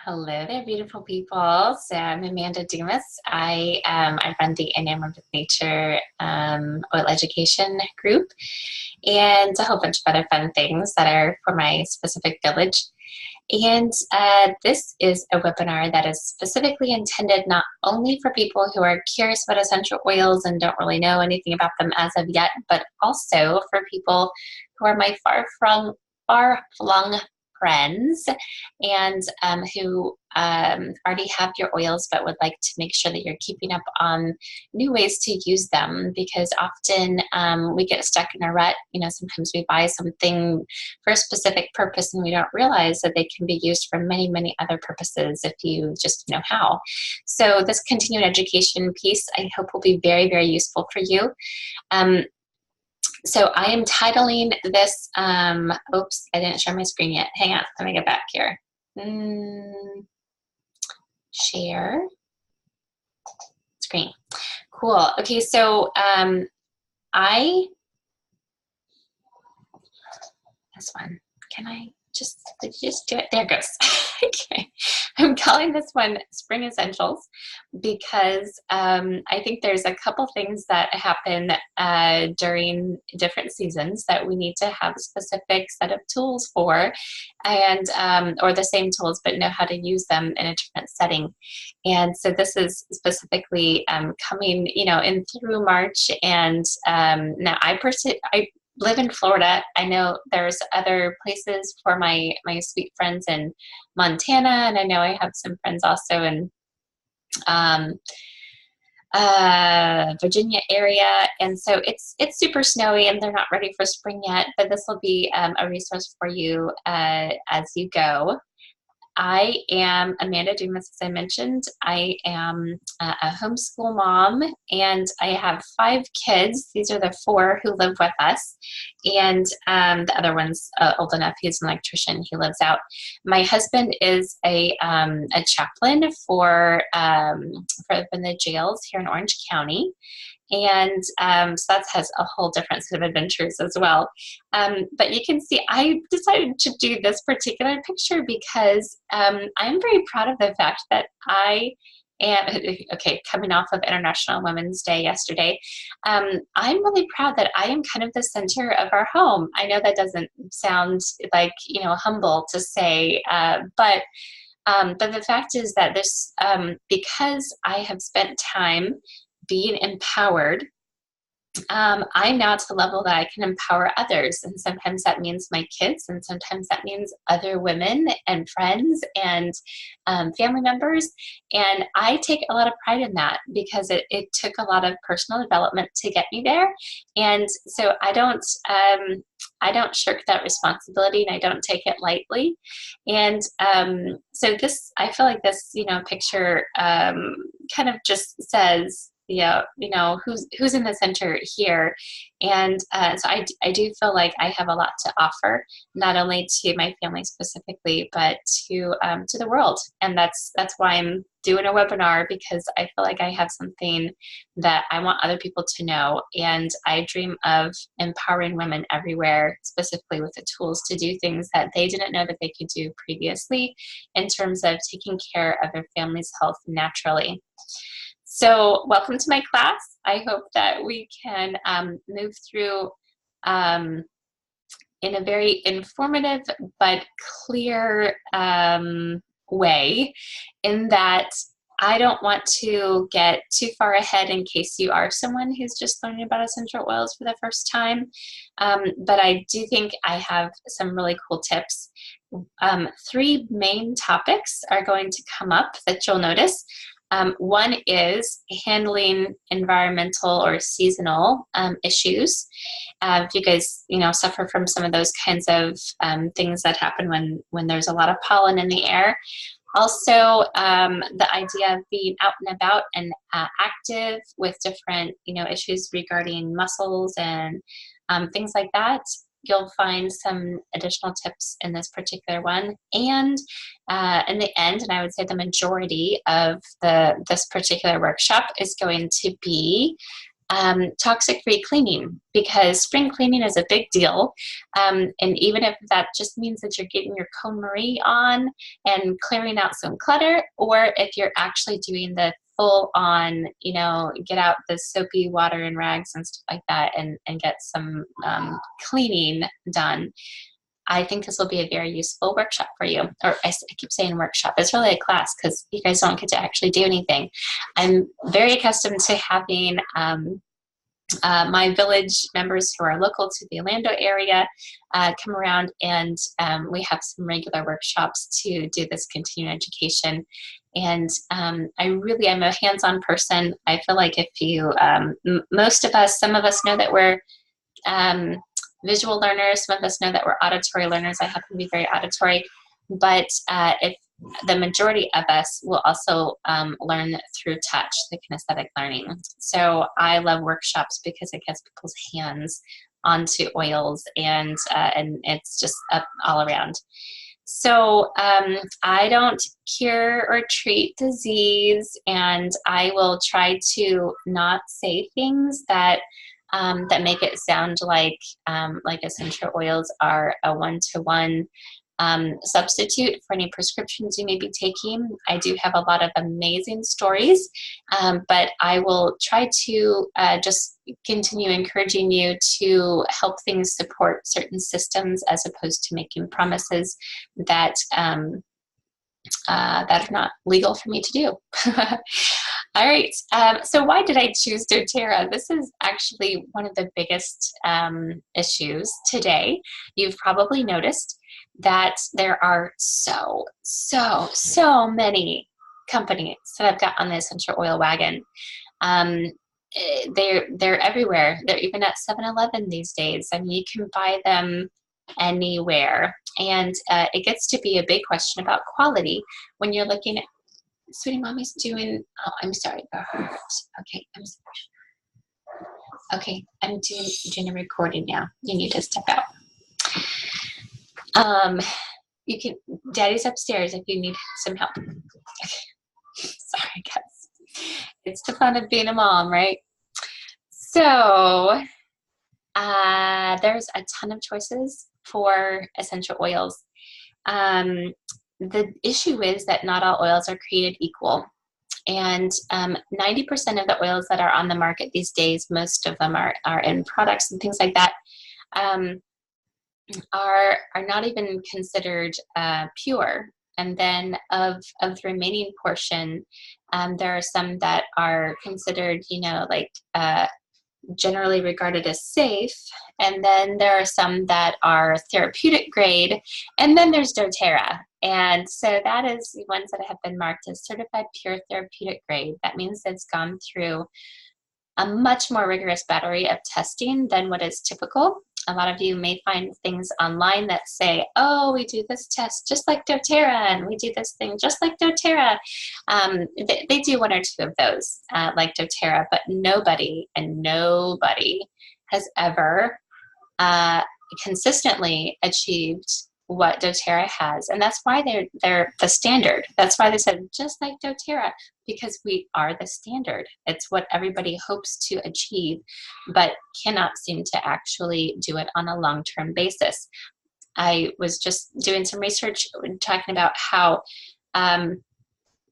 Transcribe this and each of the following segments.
Hello there, beautiful people. So I'm Amanda Dumas. I run the Enamored with Nature oil education group and a whole bunch of other fun things that are for my specific village. And this is a webinar that is specifically intended not only for people who are curious about essential oils and don't really know anything about them as of yet, but also for people who are my far-flung friends and who already have your oils but would like to make sure that you're keeping up on new ways to use them, because often we get stuck in a rut. Sometimes we buy something for a specific purpose and we don't realize that they can be used for many, many other purposes if you just know how. So this continuing education piece I hope will be very, very useful for you. So I am titling this, oops, I didn't share my screen yet. Hang on, let me get back here. Share screen. Cool. Okay, so this one, can I did you just do it? There it goes. Okay. I'm calling this one Spring Essentials because I think there's a couple things that happen during different seasons that we need to have a specific set of tools for, and or the same tools but know how to use them in a different setting. And so this is specifically coming, in through March. And now I live in Florida. I know there's other places for my sweet friends in Montana, and I know I have some friends also in Virginia area. And so it's super snowy and they're not ready for spring yet, but this will be a resource for you as you go. I am Amanda Dumas, as I mentioned. I am a homeschool mom, and I have 5 kids. These are the 4 who live with us, and the other one's old enough. He's an electrician. He lives out. My husband is a chaplain for the jails here in Orange County. And so that has a whole different set of adventures as well. But you can see I decided to do this particular picture because I'm very proud of the fact that I am, okay, coming off of International Women's Day yesterday, I'm really proud that I am kind of the center of our home. I know that doesn't sound like, humble to say, but the fact is that this, because I have spent time being empowered, I'm now to the level that I can empower others. And sometimes that means my kids, and sometimes that means other women and friends and family members. And I take a lot of pride in that because it took a lot of personal development to get me there. And so I don't shirk that responsibility, and I don't take it lightly. And so I feel like this, picture kind of just says, who's in the center here. And so I do feel like I have a lot to offer, not only to my family specifically, but to the world. And that's why I'm doing a webinar, because I feel like I have something that I want other people to know. And I dream of empowering women everywhere, specifically with the tools to do things that they didn't know that they could do previously in terms of taking care of their family's health naturally. So welcome to my class. I hope that we can move through in a very informative but clear way, in that I don't want to get too far ahead in case you are someone who's just learning about essential oils for the first time. But I do think I have some really cool tips. 3 main topics are going to come up that you'll notice. One is handling environmental or seasonal issues. If you guys, suffer from some of those kinds of things that happen when there's a lot of pollen in the air. Also, the idea of being out and about and active with different, issues regarding muscles and things like that. You'll find some additional tips in this particular one. And in the end, and I would say the majority of this particular workshop is going to be toxic-free cleaning, because spring cleaning is a big deal. And even if that just means that you're getting your KonMari on and clearing out some clutter, or if you're actually doing the full on, get out the soapy water and rags and stuff like that and get some cleaning done. I think this will be a very useful workshop for you. Or I keep saying workshop. It's really a class because you guys don't get to actually do anything. I'm very accustomed to having my village members who are local to the Orlando area come around, and we have some regular workshops to do this continuing education. And I really am a hands-on person. I feel like if you, most of us, some of us know that we're visual learners, some of us know that we're auditory learners. I happen to be very auditory, but if the majority of us will also learn through touch, the kinesthetic learning. So I love workshops because it gets people's hands onto oils, and it's just up all around. So I don't cure or treat disease, and I will try to not say things that that make it sound like essential oils are a one-to-one substitute for any prescriptions you may be taking. I do have a lot of amazing stories, but I will try to just continue encouraging you to help things support certain systems as opposed to making promises that that are not legal for me to do. All right, so why did I choose doTERRA? This is actually one of the biggest issues today. You've probably noticed that there are so many companies that have got on the essential oil wagon. They're everywhere. They're even at 7-Eleven these days. I mean, you can buy them anywhere. And it gets to be a big question about quality when you're looking at, Sweetie Mommy's doing, oh, I'm sorry. Okay, I'm sorry. Okay, I'm doing a recording now. You need to step out. You can, Daddy's upstairs if you need some help. Okay. Sorry, guys. It's the fun of being a mom, right? So, there's a ton of choices for essential oils. The issue is that not all oils are created equal. And 90% of the oils that are on the market these days, most of them are in products and things like that, are not even considered pure. And then of the remaining portion, there are some that are considered, generally regarded as safe, and then there are some that are therapeutic grade, and then there's doTERRA. And so that is the ones that have been marked as certified pure therapeutic grade. That means it's gone through a much more rigorous battery of testing than what is typical. A lot of you may find things online that say, oh, we do this test just like doTERRA, and we do this thing just like doTERRA. They do one or two of those like doTERRA, but nobody has ever consistently achieved what doTERRA has. And that's why they're the standard. That's why they said just like doTERRA, because we are the standard. It's what everybody hopes to achieve, but cannot seem to actually do it on a long-term basis. I was just doing some research talking about how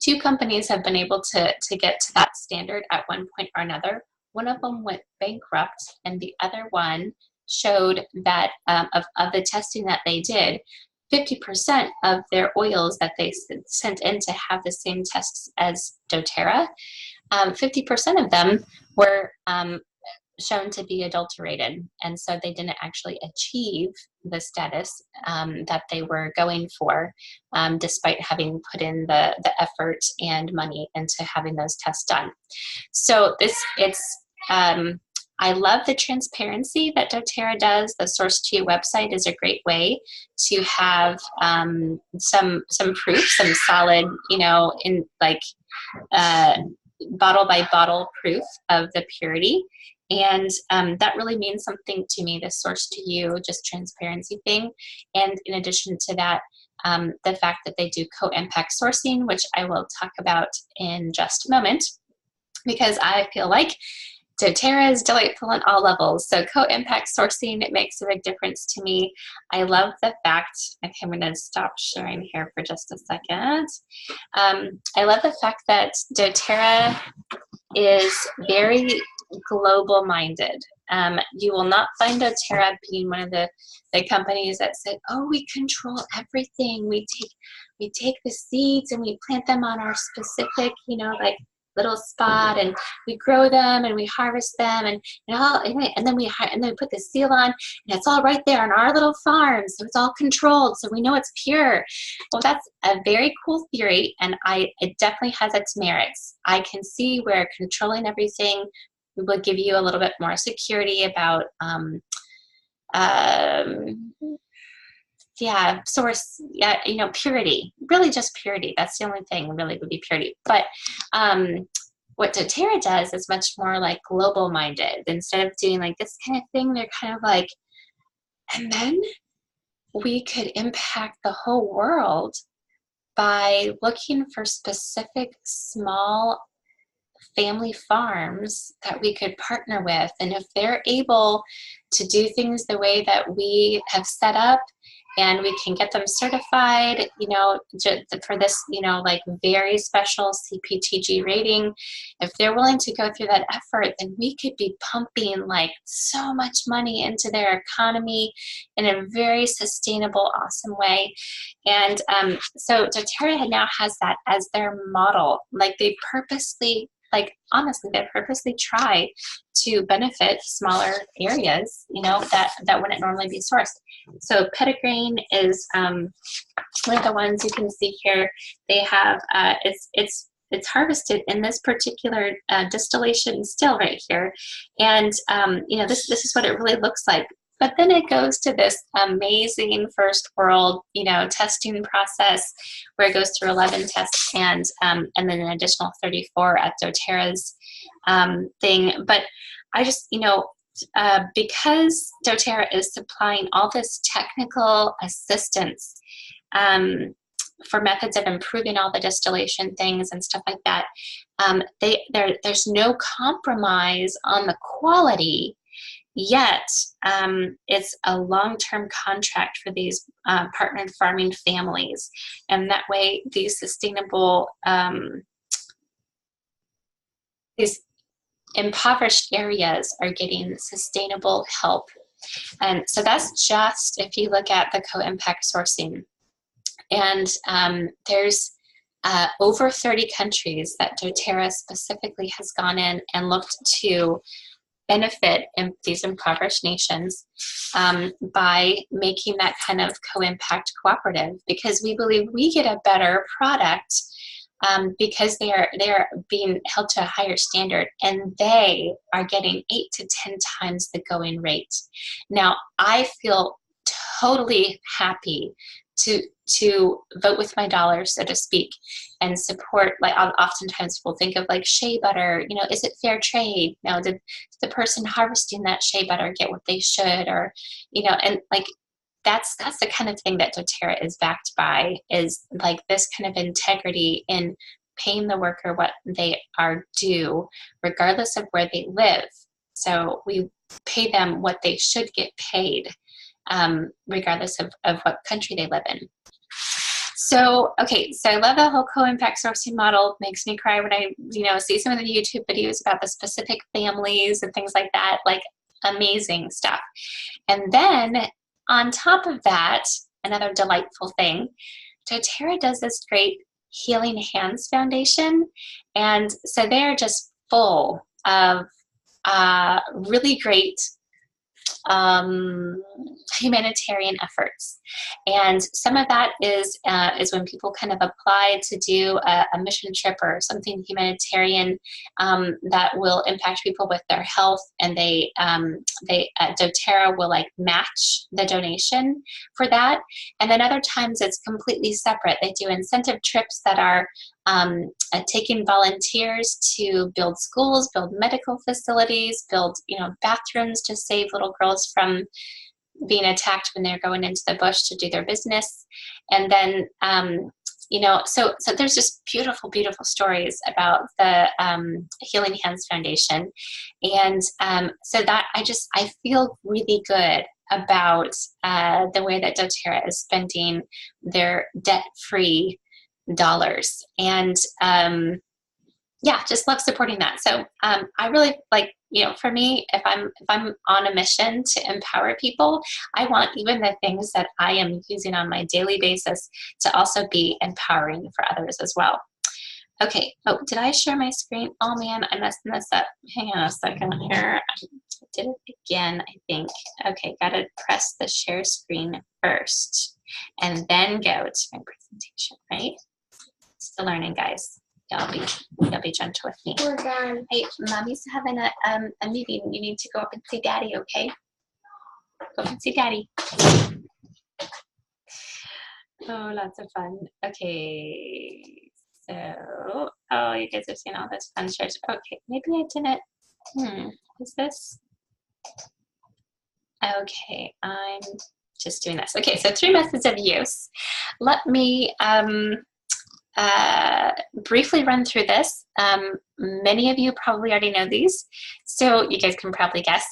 two companies have been able to get to that standard at one point or another. One of them went bankrupt, and the other one showed that of the testing that they did, 50% of their oils that they sent in to have the same tests as doTERRA, 50% of them were shown to be adulterated. And so they didn't actually achieve the status that they were going for, despite having put in the effort and money into having those tests done. So I love the transparency that doTERRA does. The Source to You website is a great way to have some proof, some solid, in like bottle by bottle proof of the purity. And that really means something to me, the Source to You, just transparency thing. And in addition to that, the fact that they do co-impact sourcing, which I will talk about in just a moment, because I feel like doTERRA is delightful on all levels. So co-impact sourcing, it makes a big difference to me. I love the fact, okay, I'm going to stop sharing here for just a second. I love the fact that doTERRA is very global minded. You will not find doTERRA being one of the companies that said, oh, we control everything. We take the seeds and we plant them on our specific, like little spot, and we grow them and we harvest them, and then we put the seal on, and it's all right there on our little farm, so it's all controlled, so we know it's pure. Well, that's a very cool theory, and it definitely has its merits. I can see where controlling everything will give you a little bit more security about purity, really just purity. That's the only thing really would be purity. But what doTERRA does is much more like global minded. Instead of doing like this kind of thing, they're kind of like, and then we could impact the whole world by looking for specific small family farms that we could partner with. And if they're able to do things the way that we have set up, and we can get them certified, for this, like very special CPTG rating, if they're willing to go through that effort, then we could be pumping like so much money into their economy in a very sustainable, awesome way. And so doTERRA now has that as their model. Like they purposely try to benefit smaller areas, that wouldn't normally be sourced. So Petitgrain is one of the ones you can see here. They have it's harvested in this particular distillation still right here, and this is what it really looks like. But then it goes to this amazing first world, testing process where it goes through 11 tests and then an additional 34 at doTERRA's thing. But I just, because doTERRA is supplying all this technical assistance for methods of improving all the distillation things and stuff like that, there's no compromise on the quality. Yet, it's a long-term contract for these partnered farming families. And that way, these sustainable, these impoverished areas are getting sustainable help. And so that's just if you look at the co-impact sourcing. And there's over 30 countries that doTERRA specifically has gone in and looked to benefit in these impoverished nations by making that kind of co-impact cooperative, because we believe we get a better product because they are being held to a higher standard, and they are getting 8 to 10 times the going rate. Now, I feel totally happy to vote with my dollars, so to speak, and support. Like oftentimes people think of like shea butter, is it fair trade? Did the person harvesting that shea butter get what they should? Or, and like that's the kind of thing that doTERRA is backed by, is like this kind of integrity in paying the worker what they are due, regardless of where they live. So we pay them what they should get paid, regardless of what country they live in. So, okay, so I love the whole co-impact sourcing model. It makes me cry when I, see some of the YouTube videos about the specific families and things like that, like amazing stuff. And then on top of that, another delightful thing, doTERRA does this great Healing Hands Foundation. And so they are just full of really great humanitarian efforts, and some of that is when people kind of apply to do a mission trip or something humanitarian that will impact people with their health, and they doTERRA will like match the donation for that. And then other times it's completely separate. They do incentive trips that are taking volunteers to build schools, build medical facilities, build bathrooms to save little girls from being attacked when they're going into the bush to do their business. And then you know, so there's just beautiful, beautiful stories about the Healing Hands Foundation. And so that I feel really good about the way that doTERRA is spending their debt-free dollars. And yeah, just love supporting that. So I really like, you know, for me, if I'm on a mission to empower people, I want even the things that I am using on my daily basis to also be empowering for others as well. Okay. Oh, did I share my screen? Oh man, I'm messing this up. Hang on a second here. I did it again, I think. Okay, gotta press the share screen first and then go to my presentation, right? Still learning, guys. Y'all be gentle with me. We're done. Hey, mommy's having a meeting. You need to go up and see daddy, okay? Go up and see daddy. Oh, lots of fun. Okay, so, oh, you guys have seen all this fun shares. Okay, maybe I didn't, is this? Okay, I'm just doing this. Okay, so 3 methods of use. Let me briefly run through this. Many of you probably already know these, so you guys can probably guess.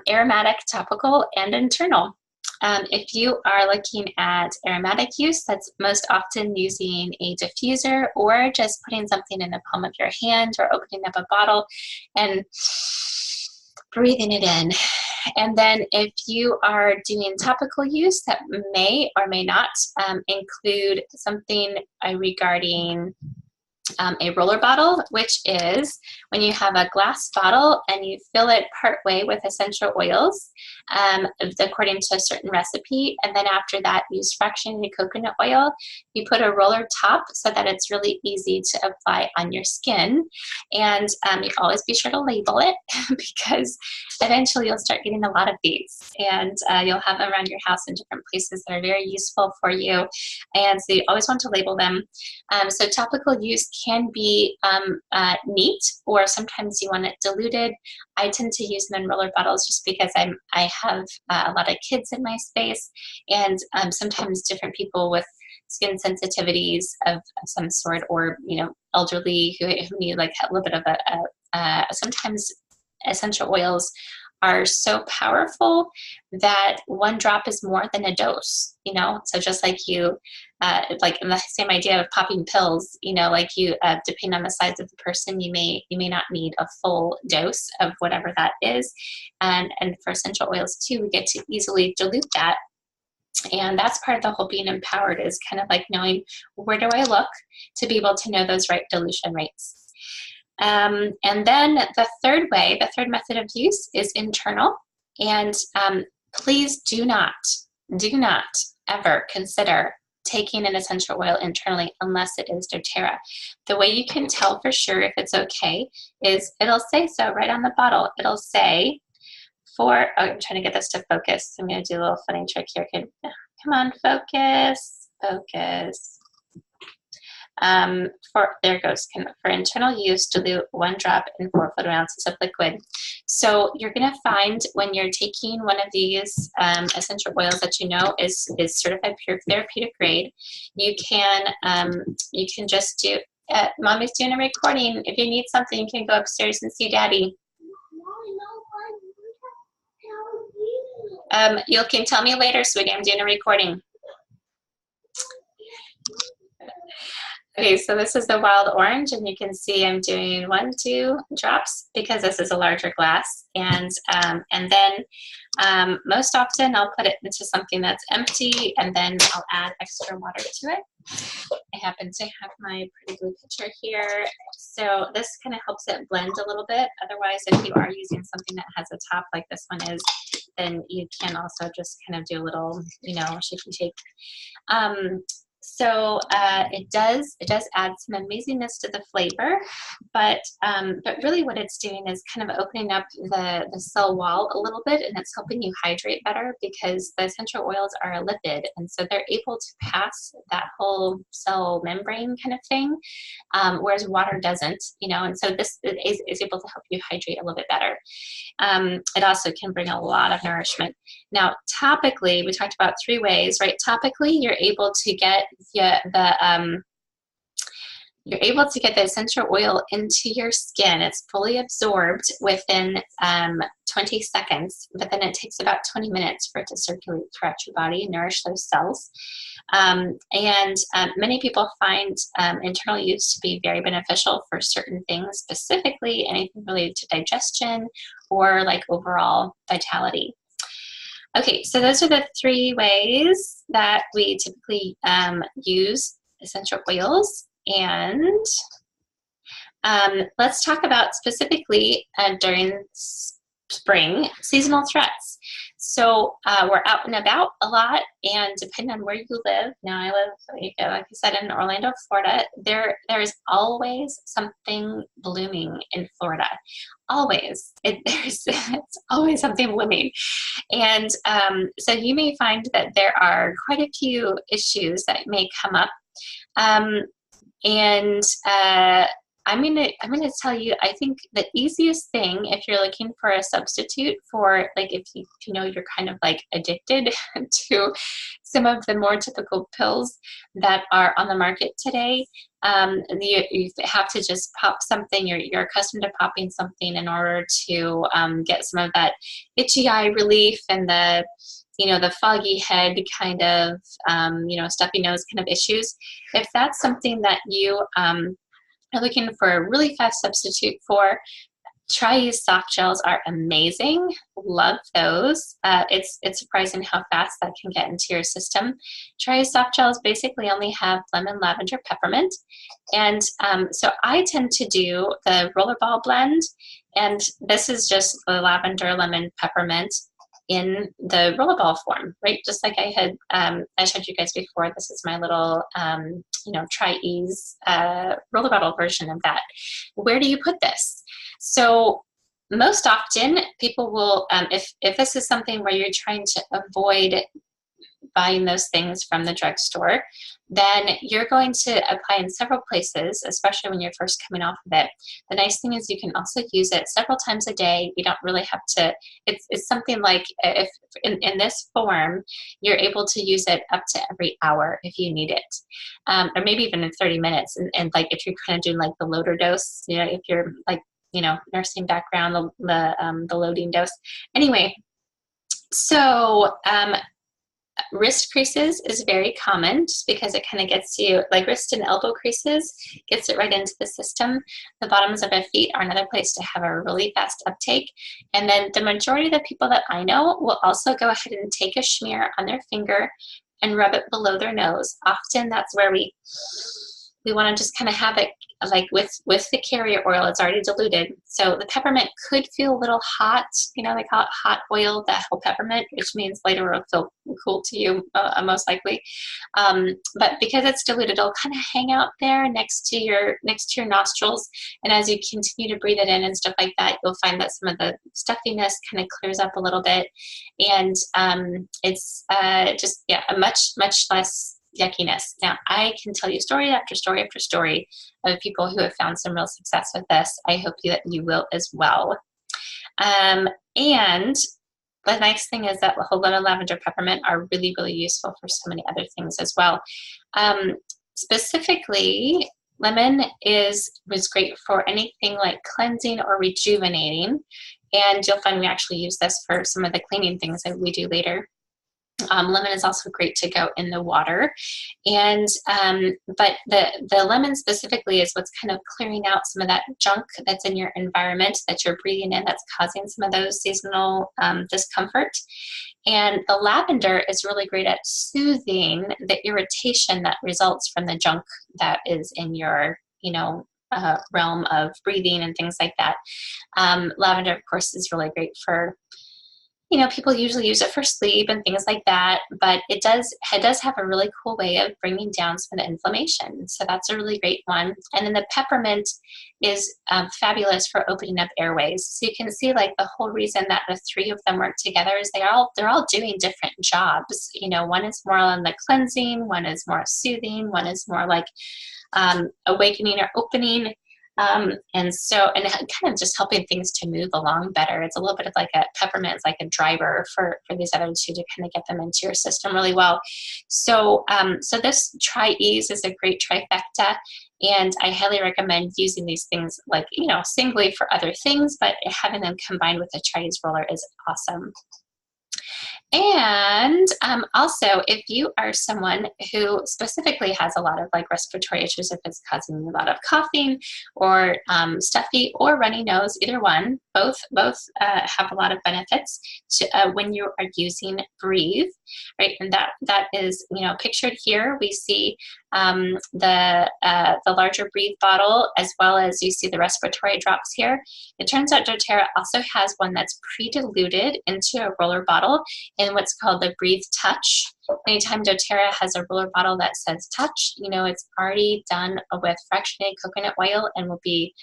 Aromatic, topical, and internal. If you are looking at aromatic use, that's most often using a diffuser or just putting something in the palm of your hand or opening up a bottle and breathing it in. And then if you are doing topical use, that may or may not include something regarding a roller bottle, which is when you have a glass bottle and you fill it part way with essential oils, according to a certain recipe, and then after that use fractionated coconut oil. You put a roller top so that it's really easy to apply on your skin, and you always be sure to label it because eventually you'll start getting a lot of these, and you'll have them around your house in different places that are very useful for you, and so you always want to label them. So topical use can be neat, or sometimes you want it diluted. I tend to use them in roller bottles just because I have a lot of kids in my space, and sometimes different people with skin sensitivities of some sort, or you know, elderly who need like a little bit of sometimes essential oils are so powerful that 1 drop is more than a dose, you know? So just like you, like in the same idea of popping pills, you know, like you, depending on the size of the person, you may not need a full dose of whatever that is. And for essential oils too, we get to easily dilute that. And that's part of the whole being empowered, is kind of like knowing, where do I look to be able to know those right dilution rates. And then the third method of use is internal. And please do not ever consider taking an essential oil internally unless it is doTERRA. The way you can tell for sure if it's okay is it'll say so right on the bottle. It'll say I'm trying to get this to focus. I'm going to do a little funny trick here. Come on, focus. There it goes. For internal use, dilute 1 drop in 4 fluid ounces of liquid. So you're going to find when you're taking one of these essential oils that you know is certified pure therapeutic grade, you can just do. Mommy's doing a recording. If you need something, you can go upstairs and see Daddy. You can tell me later, sweetie. I'm doing a recording. Okay, so this is the wild orange, and you can see I'm doing 1, 2 drops because this is a larger glass, and then most often I'll put it into something that's empty, and then I'll add extra water to it. I happen to have my pretty blue pitcher here, so this kind of helps it blend a little bit. Otherwise, if you are using something that has a top like this one is, then you can also just kind of do a little, you know, shake. So it does add some amazingness to the flavor, but really what it's doing is kind of opening up the cell wall a little bit, and it's helping you hydrate better because the essential oils are a lipid, and so they're able to pass that whole cell membrane kind of thing, whereas water doesn't, you know, and so this is able to help you hydrate a little bit better. It also can bring a lot of nourishment. Now, topically, we talked about 3 ways, right? Topically, you're able to get you're able to get the essential oil into your skin. It's fully absorbed within 20 seconds, but then it takes about 20 minutes for it to circulate throughout your body and nourish those cells. Many people find internal use to be very beneficial for certain things, specifically anything related to digestion or like overall vitality. Okay, so those are the 3 ways that we typically use essential oils. And let's talk about specifically during spring, seasonal threats. So we're out and about a lot, and depending on where you live, now I live, like I said, in Orlando, Florida, there is always something blooming in Florida. Always. It's always something blooming. And so you may find that there are quite a few issues that may come up. I'm gonna tell you, I think the easiest thing, if you're looking for a substitute for, like, if you know you're kind of like addicted to some of the more typical pills that are on the market today, you have to just pop something. You're accustomed to popping something in order to get some of that itchy eye relief and the foggy head kind of, stuffy nose kind of issues. If that's something that you are looking for a really fast substitute for, Tri-Use soft gels are amazing. Love those. It's surprising how fast that can get into your system. Tri-Use soft gels basically only have lemon, lavender, peppermint. And so I tend to do the rollerball blend. And this is just the lavender, lemon, peppermint in the rollerball form, right? Just like I showed you guys before. This is my little, Tri-Ease rollerball version of that. Where do you put this? So most often people will, if this is something where you're trying to avoid buying those things from the drugstore, then you're going to apply in several places, especially when you're first coming off of it. The nice thing is you can also use it several times a day. You don't really have to, it's something like, if in this form, you're able to use it up to every hour if you need it, or maybe even in 30 minutes. And like if you're kind of doing like the loader dose, if you're like, nursing background, the loading dose. Anyway, so wrist creases is very common just because it kind of gets you, like wrist and elbow creases, gets it right into the system. The bottoms of our feet are another place to have a really fast uptake. And then the majority of the people that I know will also go ahead and take a smear on their finger and rub it below their nose. Often that's where we want to just kind of have it like with the carrier oil. It's already diluted. So the peppermint could feel a little hot. They call it hot oil, that whole peppermint, which means later it'll feel cool to you, most likely. But because it's diluted, it'll kind of hang out there next to your nostrils. And as you continue to breathe it in and stuff like that, you'll find that some of the stuffiness kind of clears up a little bit. And it's just a much less yuckiness. Now, I can tell you story after story after story of people who have found some real success with this. I hope that you will as well. And the nice thing is that lemon, lavender, peppermint are really, really useful for so many other things as well. Specifically, lemon was great for anything like cleansing or rejuvenating. And you'll find we actually use this for some of the cleaning things that we do later. Lemon is also great to go in the water, and but the lemon specifically is what's kind of clearing out some of that junk that's in your environment that you're breathing in that's causing some of those seasonal discomfort. And the lavender is really great at soothing the irritation that results from the junk that is in your realm of breathing and things like that. Lavender, of course, is really great for, people usually use it for sleep and things like that, but it does have a really cool way of bringing down some of the inflammation. So that's a really great one. And then the peppermint is fabulous for opening up airways. So you can see like the whole reason that the 3 of them work together is they're all doing different jobs. One is more on the cleansing, one is more soothing, one is more like awakening or opening. And kind of just helping things to move along better. It's a little bit of like a peppermint, it's like a driver for these other two to kind of get them into your system really well. So, so this Tri-Ease is a great trifecta, and I highly recommend using these things like, you know, singly for other things, but having them combined with a Tri-Ease roller is awesome. And also, if you are someone who specifically has a lot of like respiratory issues, if it's causing you a lot of coughing or stuffy or runny nose, either one, both have a lot of benefits when you are using Breathe, right? And that is, you know, pictured here. We see the larger Breathe bottle, as well as you see the respiratory drops here. It turns out doTERRA also has one that's pre-diluted into a roller bottle in what's called the Breathe Touch. Anytime doTERRA has a roller bottle that says touch, you know it's already done with fractionated coconut oil and will be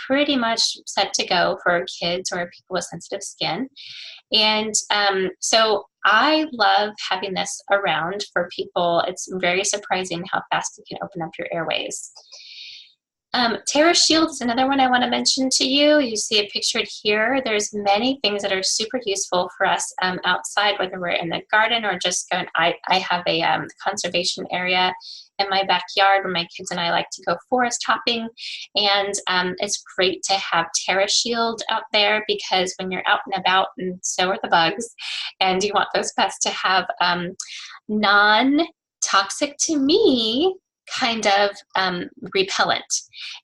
pretty much set to go for kids or people with sensitive skin. And so I love having this around for people. It's very surprising how fast it can open up your airways. TerraShield is another one I want to mention to you. You see it pictured here. There's many things that are super useful for us outside, whether we're in the garden or just going. I have a conservation area in my backyard where my kids and I like to go forest hopping, and it's great to have TerraShield out there, because when you're out and about, and so are the bugs, and you want those pests to have non-toxic to me kind of repellent.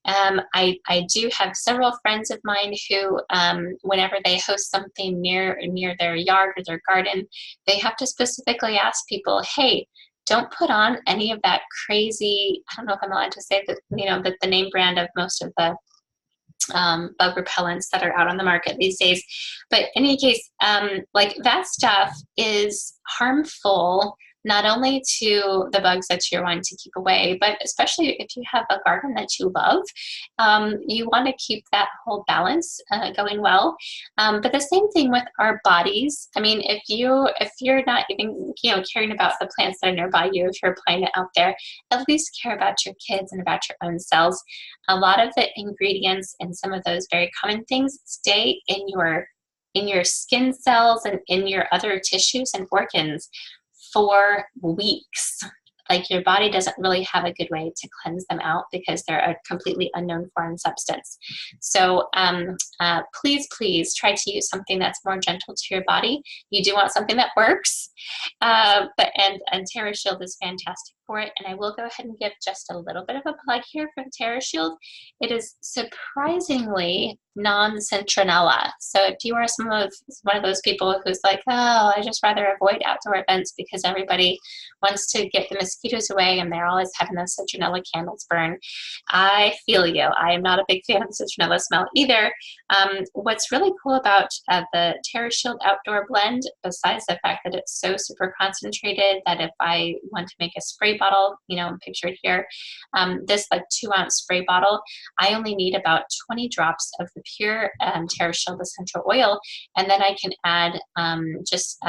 I do have several friends of mine who, whenever they host something near their yard or their garden, they have to specifically ask people, hey, don't put on any of that crazy, I don't know if I'm allowed to say that, you know, that the name brand of most of the bug repellents that are out on the market these days. But in any case, like that stuff is harmful not only to the bugs that you're wanting to keep away, but especially if you have a garden that you love, you want to keep that whole balance going well. But the same thing with our bodies. I mean, if you're not even, you know, caring about the plants that are nearby you, if you're playing it out there, at least care about your kids and about your own selves. A lot of the ingredients and some of those very common things stay in your skin cells and in your other tissues and organs for weeks. Like your body doesn't really have a good way to cleanse them out because they're a completely unknown foreign substance. So please try to use something that's more gentle to your body. You do want something that works, and TerraShield is fantastic for it. And I will go ahead and give just a little bit of a plug here for TerraShield. It is surprisingly non-citronella. So if you are one of those people who's like, oh, I just rather avoid outdoor events because everybody wants to get the mosquitoes away and they're always having those citronella candles burn, I feel you. I am not a big fan of the citronella smell either. What's really cool about the TerraShield Outdoor Blend, besides the fact that it's so super concentrated that if I want to make a spray bottle, you know, pictured here, this like 2-ounce spray bottle, I only need about 20 drops of the pure TerraShield essential oil, and then I can add just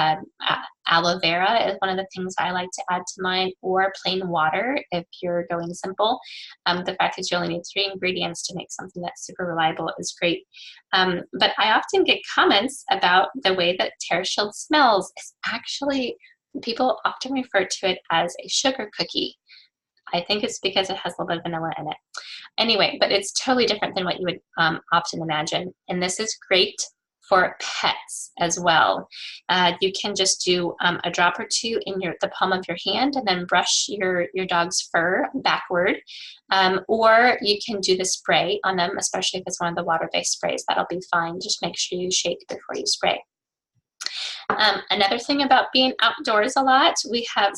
aloe vera is one of the things I like to add to mine, or plain water if you're going simple. The fact that you only need 3 ingredients to make something that's super reliable is great. But I often get comments about the way that TerraShield smells. Is actually, people often refer to it as a sugar cookie. I think it's because it has a little bit of vanilla in it. Anyway, but it's totally different than what you would often imagine. And this is great for pets as well. You can just do a drop or two in the palm of your hand and then brush your dog's fur backward. Or you can do the spray on them, especially if it's one of the water-based sprays. That'll be fine. Just make sure you shake before you spray. Another thing about being outdoors a lot, we have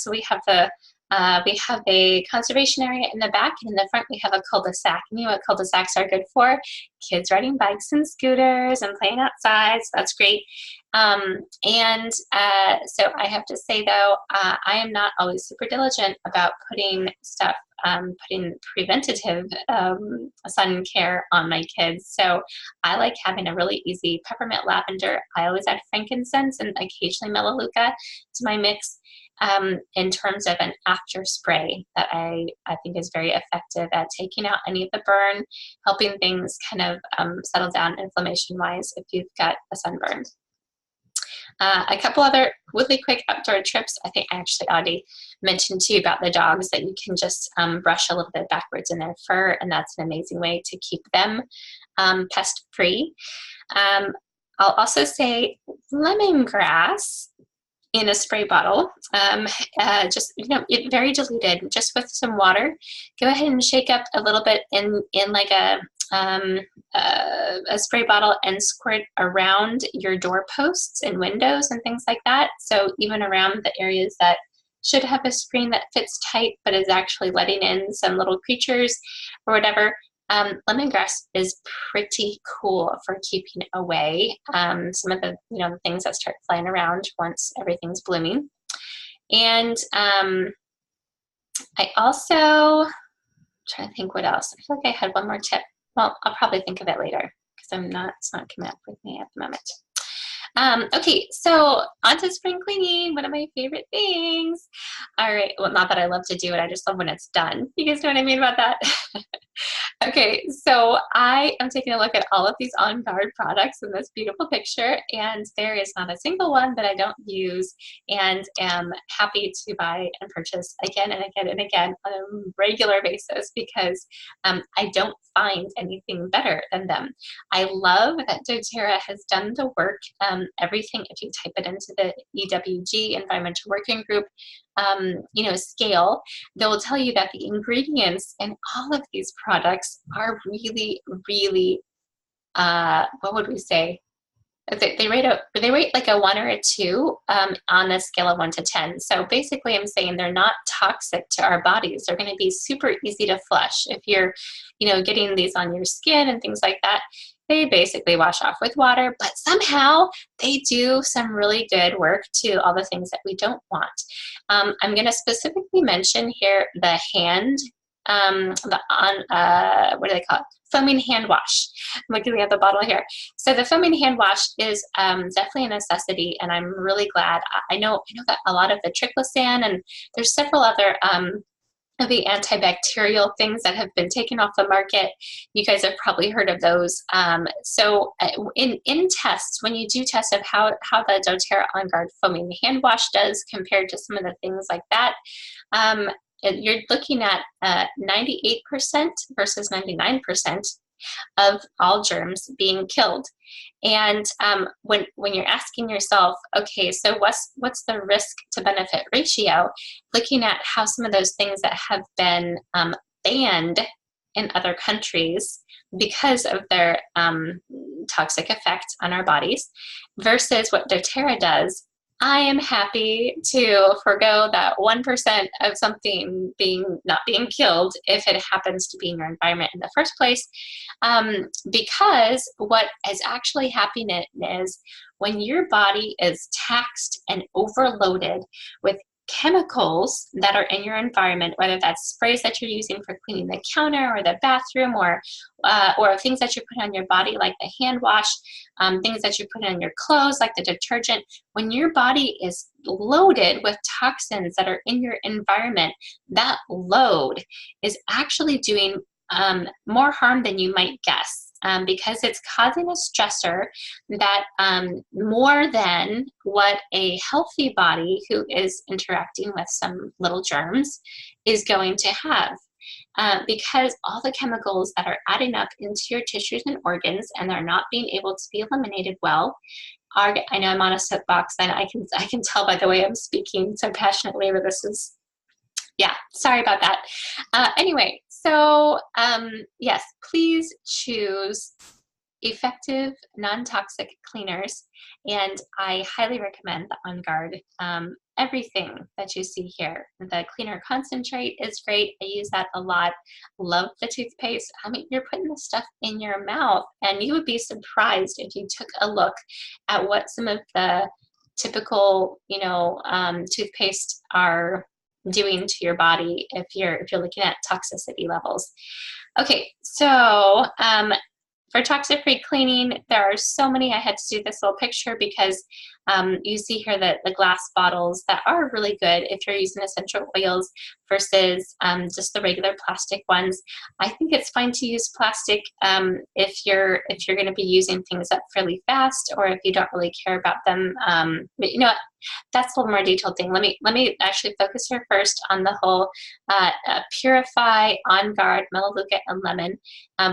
a conservation area in the back, and in the front we have a cul-de-sac. And you know what cul-de-sacs are good for? Kids riding bikes and scooters and playing outside, so that's great. So I have to say though, I am not always super diligent about putting preventative sun care on my kids. So I like having a really easy peppermint lavender. I always add frankincense and occasionally melaleuca to my mix. in terms of an after spray that I think is very effective at taking out any of the burn, helping things kind of settle down inflammation-wise if you've got a sunburn. A couple other really quick outdoor trips. I think I actually already mentioned to you about the dogs, that you can just brush a little bit backwards in their fur, and that's an amazing way to keep them pest-free. I'll also say lemongrass in a spray bottle, just, very diluted, just with some water. Go ahead and shake up a little bit in like a spray bottle and squirt around your doorposts and windows and things like that. So even around the areas that should have a screen that fits tight but is actually letting in some little creatures or whatever. Lemongrass is pretty cool for keeping away some of the the things that start flying around once everything's blooming. And I also trying to think what else. I feel like I had one more tip. Well, I'll probably think of it later because it's not coming up with me at the moment. Okay, so on to spring cleaning, one of my favorite things. All right, well, not that I love to do it, I just love when it's done. You guys know what I mean about that? Okay, so I am taking a look at all of these On Guard products in this beautiful picture, and there is not a single one that I don't use and am happy to buy and purchase again and again and again on a regular basis because I don't find anything better than them. I love that doTERRA has done the work. Everything, if you type it into the EWG, Environmental Working Group, scale, they'll tell you that the ingredients in all of these products are really, really, what would we say? They rate like a 1 or a 2 on a scale of 1 to 10. So basically, I'm saying they're not toxic to our bodies. They're going to be super easy to flush. If you're, getting these on your skin and things like that, they basically wash off with water, but somehow they do some really good work to all the things that we don't want. I'm going to specifically mention here the what do they call it? Foaming hand wash. I'm looking at the bottle here. So the foaming hand wash is definitely a necessity, and I'm really glad. I know that a lot of the triclosan, and there's several other of the antibacterial things that have been taken off the market. You guys have probably heard of those. So in tests, when you do tests of how the doTERRA On Guard foaming hand wash does compared to some of the things like that, you're looking at 98% versus 99% of all germs being killed. And when you're asking yourself, okay, so what's the risk to benefit ratio, looking at how some of those things that have been banned in other countries because of their toxic effect on our bodies versus what doTERRA does, I am happy to forego that 1% of something not being killed if it happens to be in your environment in the first place, because what is actually happening is when your body is taxed and overloaded with chemicals that are in your environment, whether that's sprays that you're using for cleaning the counter or the bathroom, or things that you put on your body like the hand wash, things that you put on your clothes like the detergent. When your body is loaded with toxins that are in your environment, that load is actually doing more harm than you might guess. Because it's causing a stressor that more than what a healthy body who is interacting with some little germs is going to have. Because all the chemicals that are adding up into your tissues and organs and they're not being able to be eliminated well are, I know I'm on a soapbox and I can tell by the way I'm speaking so passionately that this is, yeah, sorry about that. Anyway, so yes, please choose effective, non-toxic cleaners, and I highly recommend the On Guard. Everything that you see here. The cleaner concentrate is great. I use that a lot. Love the toothpaste. I mean, you're putting this stuff in your mouth, and you would be surprised if you took a look at what some of the typical, toothpaste are doing to your body if you're looking at toxicity levels. Okay, so For toxic-free cleaning, there are so many. I had to do this little picture because you see here that the glass bottles that are really good if you're using essential oils versus just the regular plastic ones. I think it's fine to use plastic if you're going to be using things up fairly fast, or if you don't really care about them. But you know what? That's a little more detailed thing. Let me actually focus here first on the whole Purify, On Guard, Melaleuca, and Lemon,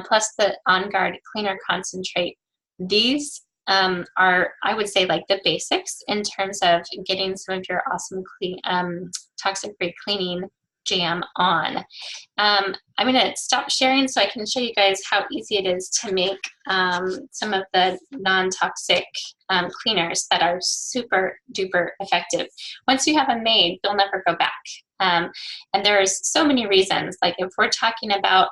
plus the On Guard Cleaner Concentrate. These are, I would say, like the basics in terms of getting some of your awesome clean, toxic-free cleaning jam on. I'm going to stop sharing so I can show you guys how easy it is to make some of the non-toxic cleaners that are super duper effective. Once you have them made, you'll never go back. And there's so many reasons. Like if we're talking about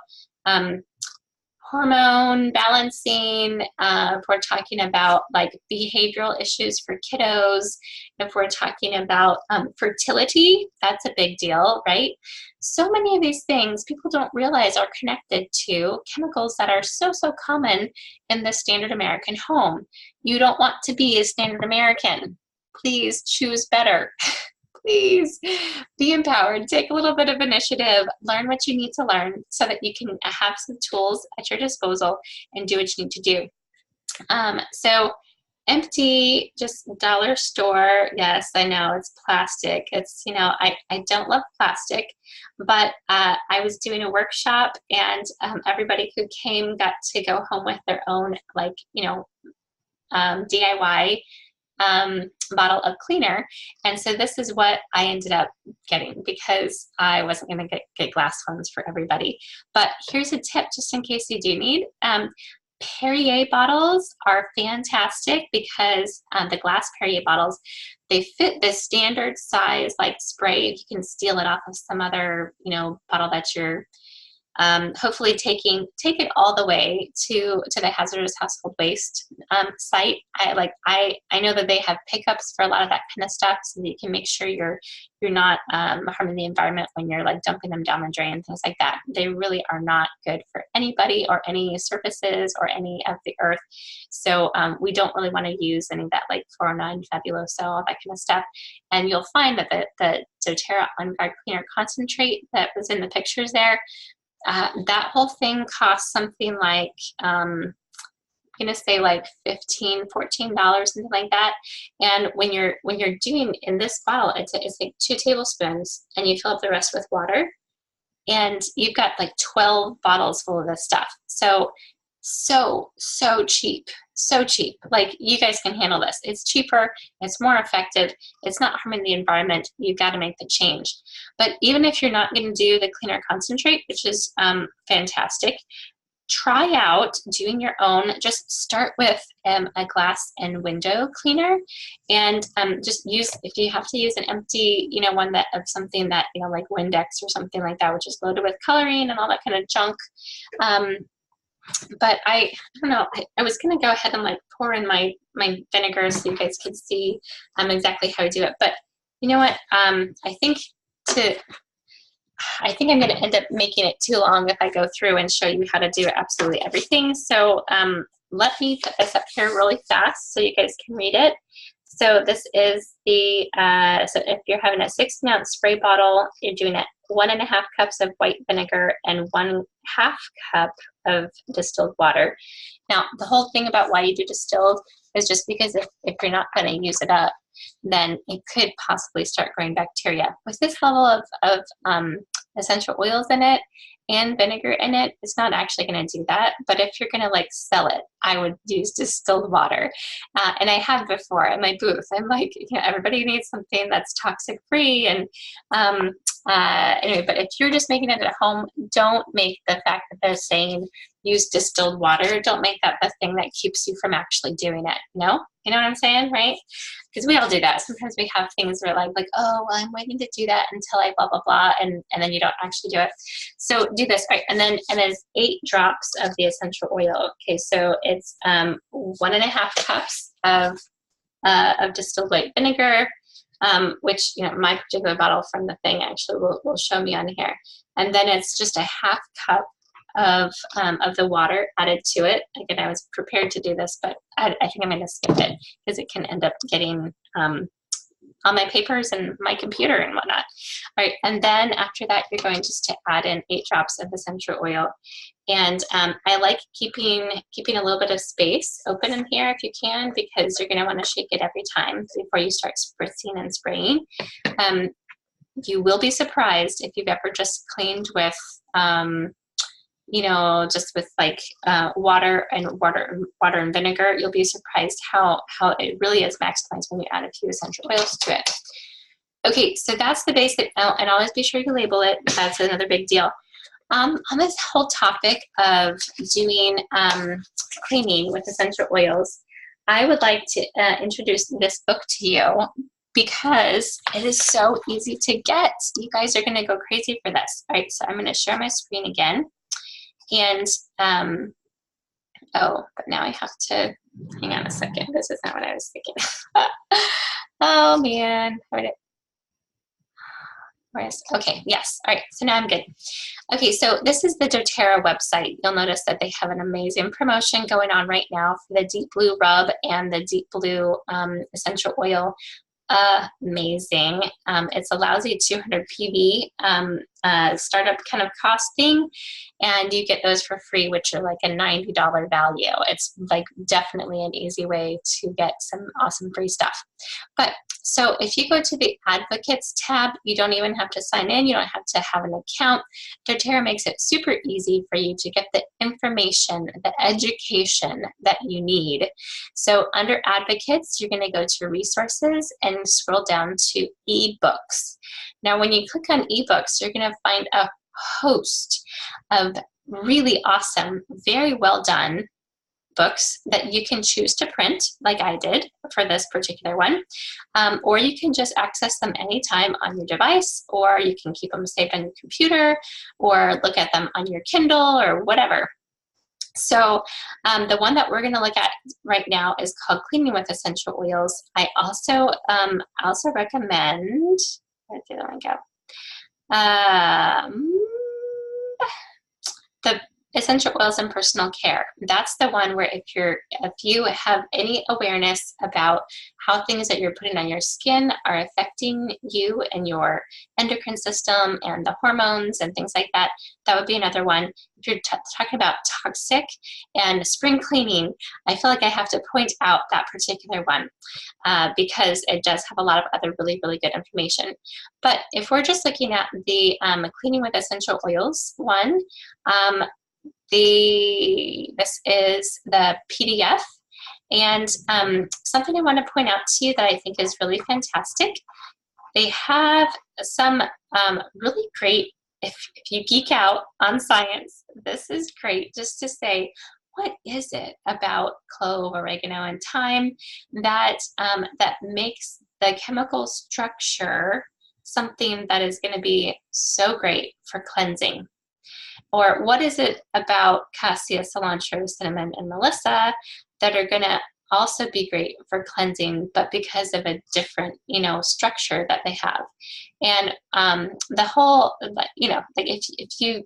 hormone balancing, if we're talking about like behavioral issues for kiddos, if we're talking about fertility, that's a big deal, right? So many of these things people don't realize are connected to chemicals that are so common in the standard American home. You don't want to be a standard American. Please choose better. Please be empowered, take a little bit of initiative, learn what you need to learn so that you can have some tools at your disposal and do what you need to do. So empty, just dollar store, yes, I know it's plastic. It's, you know, I don't love plastic, but I was doing a workshop and everybody who came got to go home with their own, like, you know, DIY bottle of cleaner. And so this is what I ended up getting because I wasn't going to get glass ones for everybody. But here's a tip just in case you do need. Perrier bottles are fantastic because the glass Perrier bottles, they fit the standard size like spray. You can steal it off of some other, you know, bottle that you're hopefully take it all the way to the hazardous household waste site. I know that they have pickups for a lot of that kind of stuff, so that you can make sure you're not harming the environment when you're like dumping them down the drain, things like that. They really are not good for anybody or any surfaces or any of the earth. So we don't really want to use any of that like 409 Fabuloso, all that kind of stuff. And you'll find that the doTERRA On Guard Cleaner Concentrate that was in the pictures there, that whole thing costs something like, I'm gonna say like $15, $14, something like that. And when you're doing in this bottle, it's like 2 tablespoons, and you fill up the rest with water, and you've got like 12 bottles full of this stuff. So cheap, so cheap. Like, you guys can handle this. It's cheaper, it's more effective, it's not harming the environment. You've got to make the change. But even if you're not going to do the cleaner concentrate, which is fantastic, try out doing your own. Just start with a glass and window cleaner, and just use, if you have to use an empty, you know, one that of something that, you know, like Windex or something like that, which is loaded with coloring and all that kind of junk. But I don't know, I was going to go ahead and like pour in my vinegar so you guys could see exactly how I do it. But you know what? I think I'm going to end up making it too long if I go through and show you how to do absolutely everything. So let me put this up here really fast so you guys can read it. So this is the, so if you're having a 16-ounce spray bottle, you're doing it 1.5 cups of white vinegar and 1/2 cup of distilled water. Now, the whole thing about why you do distilled is just because if you're not going to use it up, then it could possibly start growing bacteria. With this level of essential oils in it and vinegar in it, it's not actually going to do that. But if you're going to like sell it, I would use distilled water. And I have before in my booth. I'm like, you know, everybody needs something that's toxic free. And anyway, but if you're just making it at home, don't make the fact that they're saying use distilled water, don't make that the thing that keeps you from actually doing it. You know what I'm saying, right? Because we all do that. Sometimes we have things where like, oh, well, I'm waiting to do that until I blah, blah, blah, and then you don't actually do it. So do this, right? And then it's 8 drops of the essential oil. Okay, so it's 1.5 cups of distilled white vinegar, which, you know, my particular bottle from the thing actually will show me on here. And then it's just 1/2 cup of the water added to it. Again, I was prepared to do this, but I think I'm going to skip it because it can end up getting on my papers and my computer and whatnot. All right, and then after that, you're going just to add in 8 drops of essential oil. And I like keeping a little bit of space open in here if you can, because you're going to want to shake it every time before you start spritzing and spraying. You will be surprised if you've ever just cleaned with, just with like water and vinegar. You'll be surprised how it really is maximized when you add a few essential oils to it. Okay, so that's the basic, and always be sure you label it. That's another big deal. On this whole topic of doing cleaning with essential oils, I would like to introduce this book to you because it is so easy to get. You guys are going to go crazy for this. All right, so I'm going to share my screen again. And, but now I have to, hang on a second. This is not what I was thinking. Oh, man. Okay, yes. All right, so now I'm good. Okay, so this is the doTERRA website. You'll notice that they have an amazing promotion going on right now for the Deep Blue Rub and the Deep Blue essential oil. Amazing. It's a lousy 200 PV startup kind of cost thing, and you get those for free, which are like a $90 value. It's like definitely an easy way to get some awesome free stuff. But so if you go to the Advocates tab, you don't even have to sign in. You don't have to have an account. doTERRA makes it super easy for you to get the information, the education that you need. So under Advocates, you're going to go to Resources and scroll down to eBooks. Now, when you click on eBooks, you're going to find a host of really awesome, very well done books that you can choose to print, like I did for this particular one, or you can just access them anytime on your device, or you can keep them saved on your computer, or look at them on your Kindle, or whatever. So the one that we're going to look at right now is called Cleaning with Essential Oils. I also recommend, where did that one go? The Essential Oils and Personal Care. That's the one where if you have any awareness about how things that you're putting on your skin are affecting you and your endocrine system and the hormones and things like that, that would be another one. If you're talking about toxic and spring cleaning, I feel like I have to point out that particular one because it does have a lot of other really, really good information. But if we're just looking at the Cleaning with Essential Oils one, this is the PDF, and something I want to point out to you that I think is really fantastic. They have some really great, if you geek out on science, this is great just to say, what is it about clove, oregano, and thyme that makes the chemical structure something that is going to be so great for cleansing? Or what is it about cassia, cilantro, cinnamon, and melissa that are going to also be great for cleansing, but because of a different, structure that they have? And the whole, like if you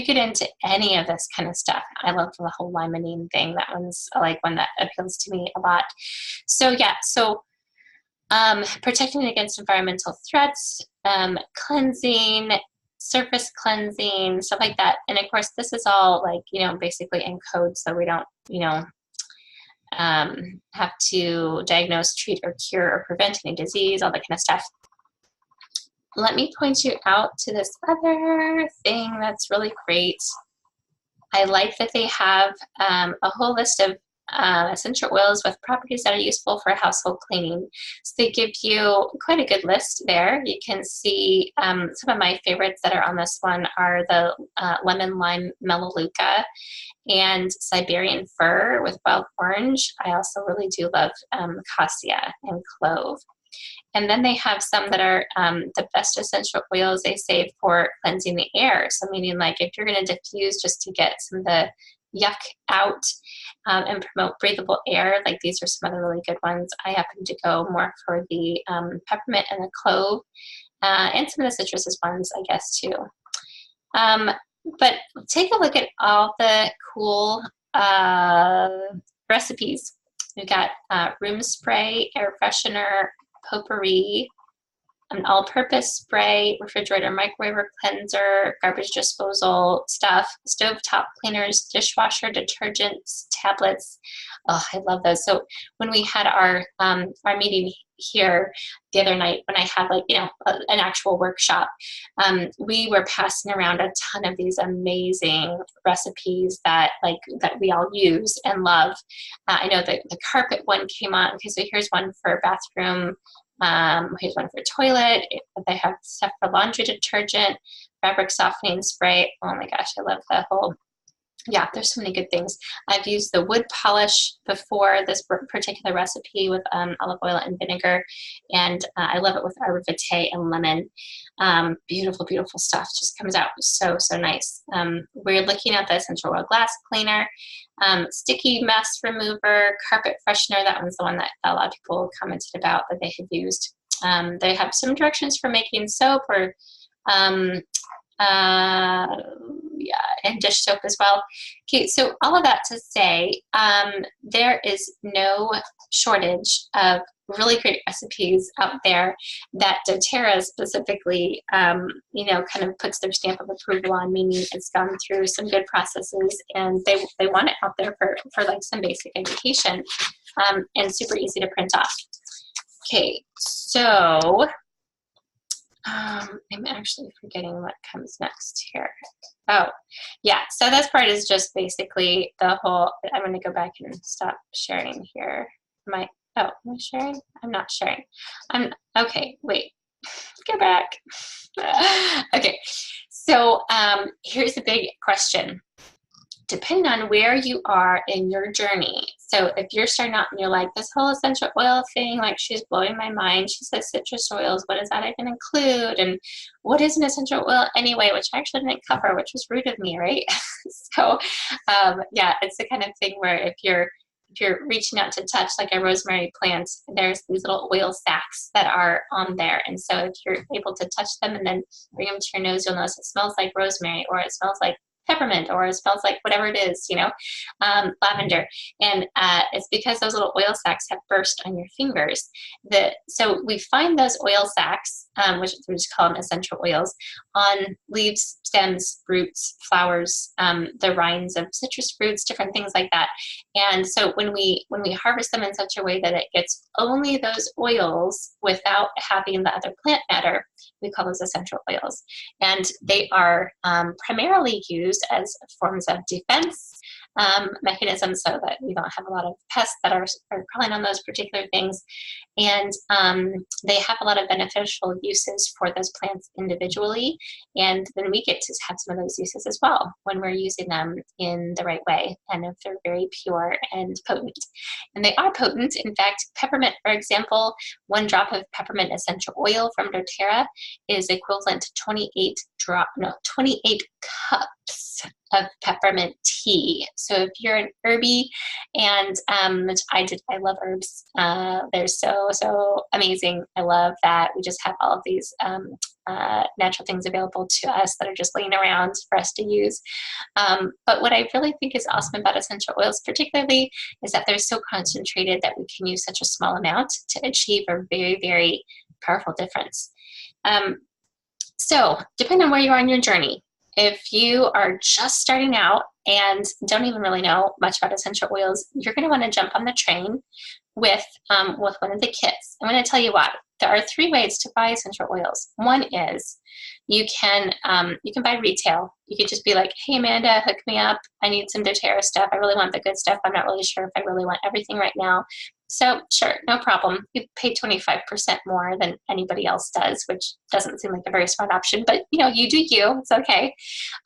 get into any of this kind of stuff, I love the whole limonene thing. That one's like one that appeals to me a lot. So yeah, protecting against environmental threats, cleansing, surface cleansing, stuff like that. And of course, this is all like, basically in code, so we don't, have to diagnose, treat, or cure, or prevent any disease, all that kind of stuff. Let me point you out to this other thing that's really great. I like that they have a whole list of essential oils with properties that are useful for household cleaning. So they give you quite a good list there. You can see some of my favorites that are on this one are the lemon lime melaleuca and Siberian fir with wild orange. I also really do love cassia and clove. And then they have some that are the best essential oils, they say, for cleansing the air. So meaning like if you're going to diffuse just to get some of the yuck out and promote breathable air, like these are some other really good ones. I happen to go more for the peppermint and the clove and some of the citruses ones, I guess, too. But take a look at all the cool recipes. We've got room spray, air freshener, potpourri, an all-purpose spray, refrigerator microwave cleanser, garbage disposal stuff, stovetop cleaners, dishwasher detergents, tablets. Oh, I love those. So when we had our meeting here the other night, when I had an actual workshop, we were passing around a ton of these amazing recipes that we all use and love. I know that the carpet one came on. Okay, so here's one for bathroom. Here's one for toilet. They have stuff for laundry detergent, fabric softening spray. Oh my gosh, I love the whole, yeah, there's so many good things. I've used the wood polish before this particular recipe with olive oil and vinegar, and I love it with arbor vitae and lemon. Beautiful, beautiful stuff. Just comes out so, so nice. We're looking at the essential oil glass cleaner, sticky mess remover, carpet freshener. That one's the one that a lot of people commented about that they had used. They have some directions for making soap or yeah, and dish soap as well. Okay, so all of that to say, there is no shortage of really great recipes out there that doTERRA specifically, kind of puts their stamp of approval on, meaning it's gone through some good processes and they want it out there for like some basic education, and super easy to print off. Okay, so I'm actually forgetting what comes next here. Oh, yeah, so this part is just basically the whole, I'm going to go back and stop sharing here. Am I sharing? I'm not sharing. Okay, wait, go back. Okay, so here's a big question. Depending on where you are in your journey. So if you're starting out and you're like, this whole essential oil thing, like she's blowing my mind. She says citrus oils, what does that even include? And what is an essential oil anyway, which I actually didn't cover, which was rude of me, right? So yeah, it's the kind of thing where if you're reaching out to touch like a rosemary plant, there's these little oil sacs that are on there. And so if you're able to touch them and then bring them to your nose, you'll notice it smells like rosemary, or it smells like peppermint, or it smells like whatever it is, lavender. And it's because those little oil sacs have burst on your fingers. So we find those oil sacs, which we just call them essential oils, on leaves, stems, roots, flowers, the rinds of citrus fruits, different things like that. And so when we harvest them in such a way that it gets only those oils without having the other plant matter, we call those essential oils. And they are primarily used as forms of defense mechanisms, so that we don't have a lot of pests that are crawling on those particular things. And they have a lot of beneficial uses for those plants individually. And then we get to have some of those uses as well when we're using them in the right way, and if they're very pure and potent. And they are potent. In fact, peppermint, for example, 1 drop of peppermint essential oil from doTERRA is equivalent to 28 cups of peppermint tea. So if you're an herbie, and which I love herbs. They're so amazing. I love that we just have all of these natural things available to us that are just laying around for us to use. But what I really think is awesome about essential oils particularly is that they're so concentrated that we can use such a small amount to achieve a very, very powerful difference. So depending on where you are in your journey, if you are just starting out and don't even really know much about essential oils, you're going to want to jump on the train with one of the kits. I'm going to tell you what. There are 3 ways to buy essential oils. One is you can buy retail. You could just be like, hey, Amanda, hook me up. I need some doTERRA stuff. I really want the good stuff. I'm not really sure if I really want everything right now. So sure, no problem. You pay 25% more than anybody else does, which doesn't seem like a very smart option, but you do you. It's okay.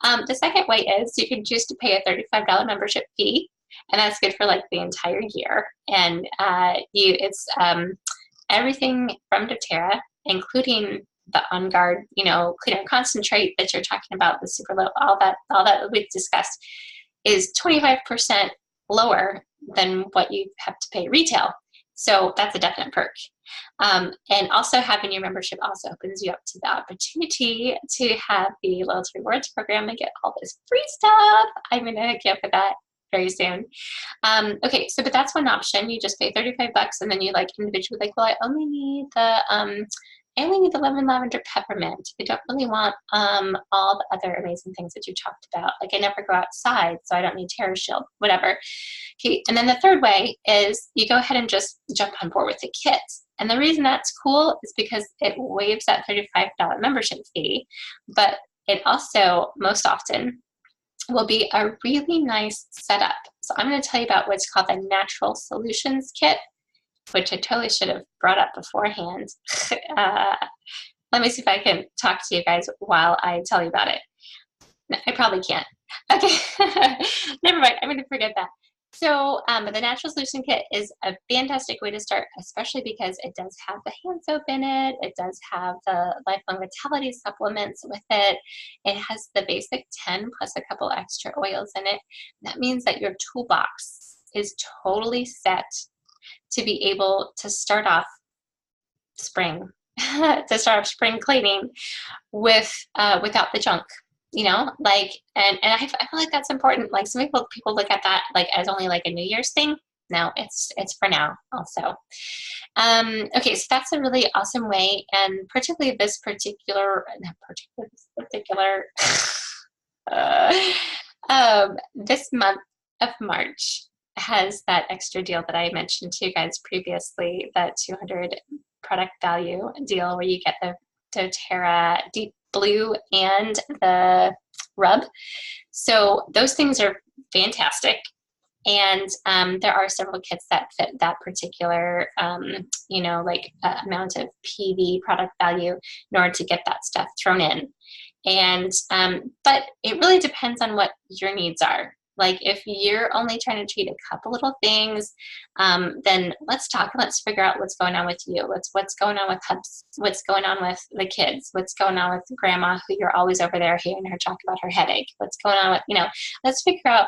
The second way is you can choose to pay a $35 membership fee, and that's good for like the entire year. And it's everything from doTERRA, including the On Guard, cleaner concentrate that you're talking about, the super low, all that we've discussed, is 25% lower than what you have to pay retail. So that's a definite perk. And also having your membership also opens you up to the opportunity to have the loyalty rewards program and get all this free stuff. I'm going to get with that very soon. Okay, so but that's one option. You just pay 35 bucks and then you like individually like, well, I only need the lemon lavender peppermint. I don't really want all the other amazing things that you talked about. Like I never go outside, so I don't need Terra Shield, whatever. Okay, and then the third way is you go ahead and just jump on board with the kits. And the reason that's cool is because it waives that $35 membership fee, but it also most often will be a really nice setup. So I'm going to tell you about what's called the Natural Solutions Kit, which I totally should have brought up beforehand. Let me see if I can talk to you guys while I tell you about it. No, I probably can't. Okay, never mind. I'm going to forget that. So the Natural Solution Kit is a fantastic way to start, especially because it does have the hand soap in it. It does have the Lifelong Vitality supplements with it. It has the basic 10 plus a couple extra oils in it. That means that your toolbox is totally set to be able to start off spring, to start off spring cleaning with without the junk. You know, like, and I feel like that's important. Like some people look at that like as only like a New Year's thing. No, it's for now also. Okay, so that's a really awesome way, and particularly this particular this month of March has that extra deal that I mentioned to you guys previously, that 200 product value deal where you get the doTERRA Deep Blue and the rub. So those things are fantastic. And there are several kits that fit that particular, you know, like amount of PV product value in order to get that stuff thrown in. And, but it really depends on what your needs are. Like if you're only trying to treat a couple little things, then let's talk. Let's figure out what's going on with you. What's going on with Hubs? What's going on with the kids? What's going on with grandma, who you're always over there hearing her talk about her headache? What's going on with, you know, let's figure out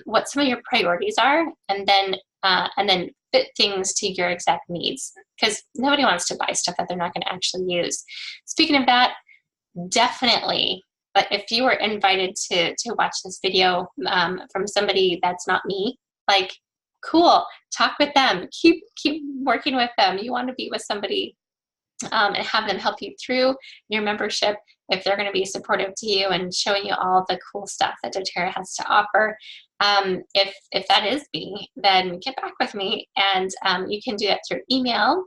what some of your priorities are, and then fit things to your exact needs, because nobody wants to buy stuff that they're not going to actually use. Speaking of that, definitely. But if you were invited to watch this video from somebody that's not me, like, cool, talk with them, keep working with them. You want to be with somebody and have them help you through your membership if they're going to be supportive to you and showing you all the cool stuff that doTERRA has to offer. If that is me, then get back with me, and you can do that through email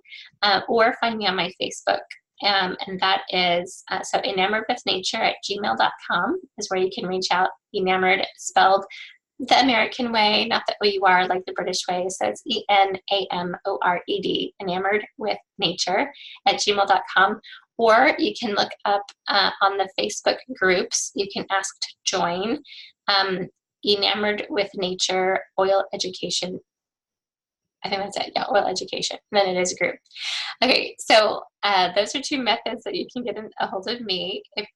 or find me on my Facebook. And that is, so enamoredwithnature@gmail.com is where you can reach out. Enamored spelled the American way, not the way you are, like the British way. So it's ENAMORED, enamoredwithnature@gmail.com. Or you can look up on the Facebook groups. You can ask to join Enamored with Nature Oil Education. I think that's it. Yeah, oil education. And then it is a group. Okay, so those are two methods that you can get a hold of me if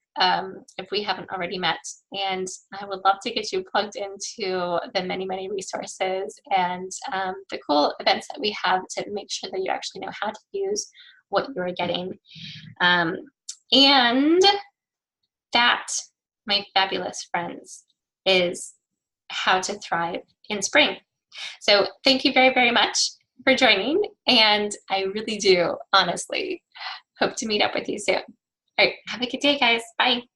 we haven't already met. And I would love to get you plugged into the many, many resources and the cool events that we have to make sure that you actually know how to use what you're getting. And that, my fabulous friends, is how to thrive in spring. So thank you very, very much for joining, and I really do, honestly, hope to meet up with you soon. All right, have a good day, guys. Bye.